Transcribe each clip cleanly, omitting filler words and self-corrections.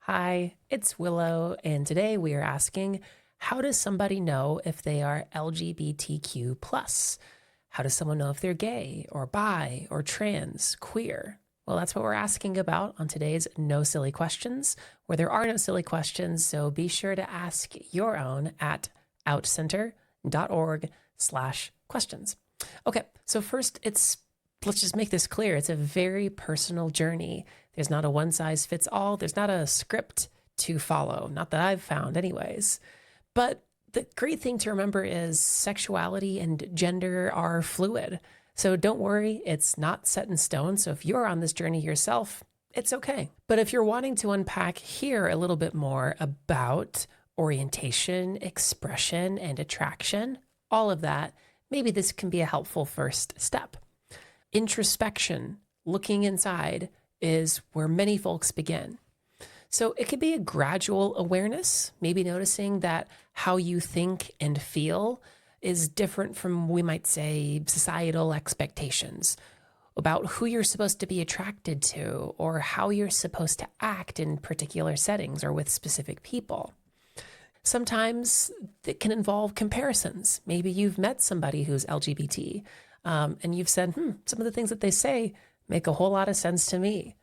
Hi, it's Willow, and today we are asking, how does somebody know if they are LGBTQ plus? How does someone know if they're gay or bi or trans, queer? Well, that's what we're asking about on today's No Silly Questions, where there are no silly questions, so be sure to ask your own at outcenter.org/questions. Okay, so first let's just make this clear. It's a very personal journey. There's not a one size fits all. There's not a script to follow, not that I've found anyways. But the great thing to remember is sexuality and gender are fluid. So don't worry, it's not set in stone. So if you're on this journey yourself, it's okay. But if you're wanting to unpack here a little bit more about orientation, expression, and attraction, all of that, maybe this can be a helpful first step. Introspection, looking inside, is where many folks begin. So it could be a gradual awareness, maybe noticing that how you think and feel is different from, we might say, societal expectations about who you're supposed to be attracted to or how you're supposed to act in particular settings or with specific people. Sometimes it can involve comparisons. Maybe you've met somebody who's LGBT, and you've said, some of the things that they say make a whole lot of sense to me.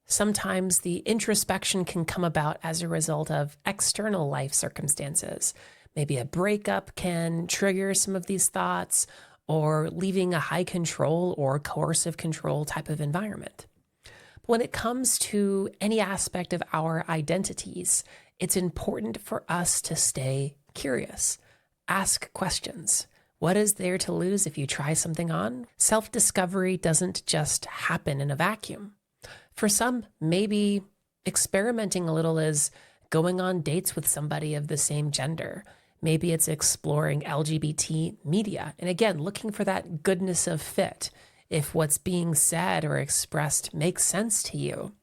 Sometimes the introspection can come about as a result of external life circumstances. Maybe a breakup can trigger some of these thoughts, or leaving a high control or coercive control type of environment. But when it comes to any aspect of our identities, it's important for us to stay curious, ask questions. What is there to lose if you try something on? Self-discovery doesn't just happen in a vacuum. For some, maybe experimenting a little is going on dates with somebody of the same gender. Maybe it's exploring LGBT media. And again, looking for that goodness of fit, if what's being said or expressed makes sense to you.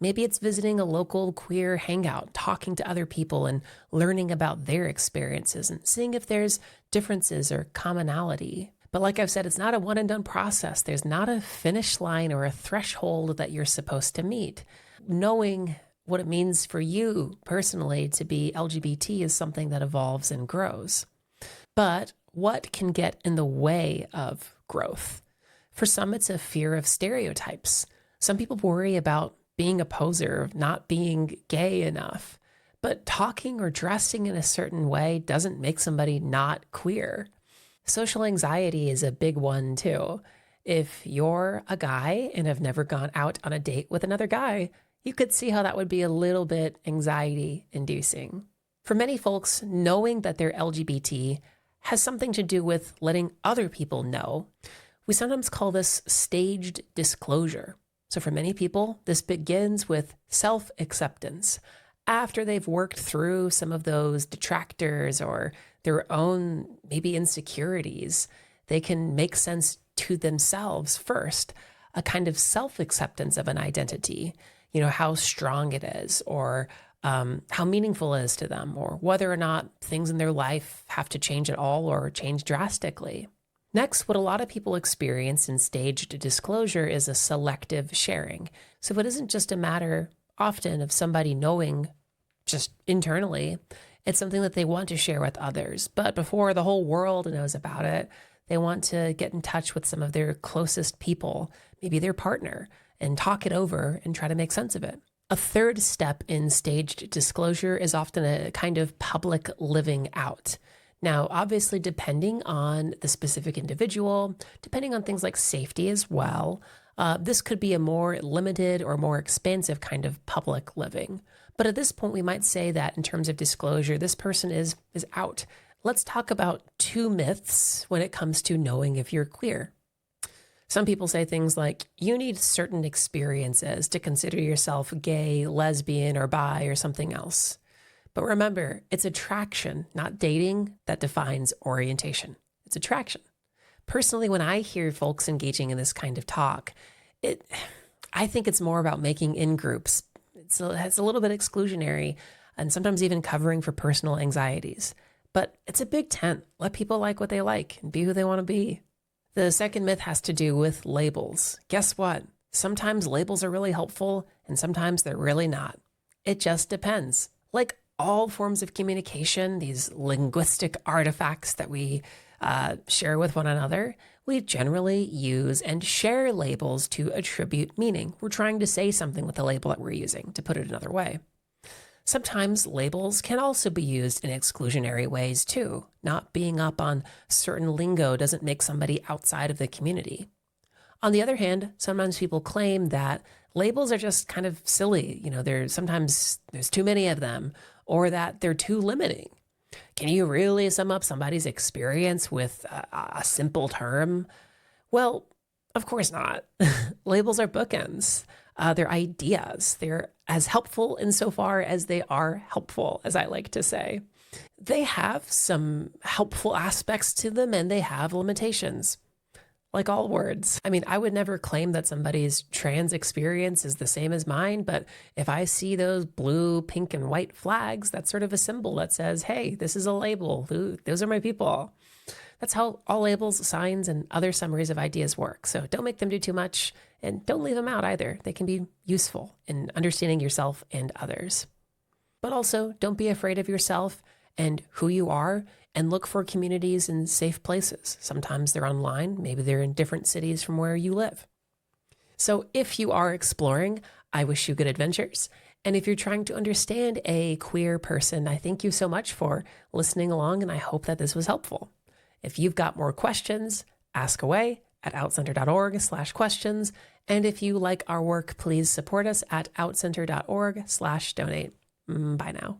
Maybe it's visiting a local queer hangout, talking to other people and learning about their experiences and seeing if there's differences or commonality. But like I've said, it's not a one and done process. There's not a finish line or a threshold that you're supposed to meet. Knowing what it means for you personally to be LGBT is something that evolves and grows. But what can get in the way of growth? For some, it's a fear of stereotypes. Some people worry about being a poser, not being gay enough. But talking or dressing in a certain way doesn't make somebody not queer. Social anxiety is a big one too. If you're a guy and have never gone out on a date with another guy, you could see how that would be a little bit anxiety inducing. For many folks, knowing that they're LGBT has something to do with letting other people know. We sometimes call this staged disclosure. So for many people, this begins with self-acceptance. After they've worked through some of those detractors or their own maybe insecurities, they can make sense to themselves first, a kind of self-acceptance of an identity, how strong it is or how meaningful it is to them, or whether or not things in their life have to change at all or change drastically. Next, what a lot of people experience in staged disclosure is a selective sharing. So it isn't just a matter often of somebody knowing just internally, it's something that they want to share with others. But before the whole world knows about it, they want to get in touch with some of their closest people, maybe their partner, and talk it over and try to make sense of it. A third step in staged disclosure is often a kind of public living out. Now, obviously, depending on the specific individual, depending on things like safety as well, this could be a more limited or more expansive kind of public living. But at this point, we might say that in terms of disclosure, this person is out. Let's talk about two myths when it comes to knowing if you're queer. Some people say things like, you need certain experiences to consider yourself gay, lesbian, or bi, or something else. But remember, it's attraction, not dating, that defines orientation. It's attraction. Personally, when I hear folks engaging in this kind of talk, I think it's more about making in-groups. It's a little bit exclusionary and sometimes even covering for personal anxieties. But it's a big tent. Let people like what they like and be who they want to be. The second myth has to do with labels. Guess what? Sometimes labels are really helpful and sometimes they're really not. It just depends. Like all forms of communication, these linguistic artifacts that we share with one another, we generally use and share labels to attribute meaning. We're trying to say something with the label that we're using, to put it another way. Sometimes labels can also be used in exclusionary ways too. Not being up on certain lingo doesn't make somebody outside of the community. On the other hand, sometimes people claim that labels are just kind of silly. Sometimes there's too many of them, or that they're too limiting. Can you really sum up somebody's experience with a simple term? Well, of course not. Labels are bookends. They're ideas. They're as helpful insofar as they are helpful, as I like to say. They have some helpful aspects to them, and they have limitations. Like all words. I mean, I would never claim that somebody's trans experience is the same as mine, but if I see those blue, pink, and white flags, that's sort of a symbol that says, hey, this is a label. Those are my people. That's how all labels, signs, and other summaries of ideas work. So don't make them do too much, and don't leave them out either. They can be useful in understanding yourself and others. But also, don't be afraid of yourself and who you are, and look for communities in safe places. Sometimes they're online, maybe they're in different cities from where you live. So if you are exploring, I wish you good adventures. And if you're trying to understand a queer person, I thank you so much for listening along, and I hope that this was helpful. If you've got more questions, ask away at outcenter.org/questions. And if you like our work, please support us at outcenter.org/donate. Bye now.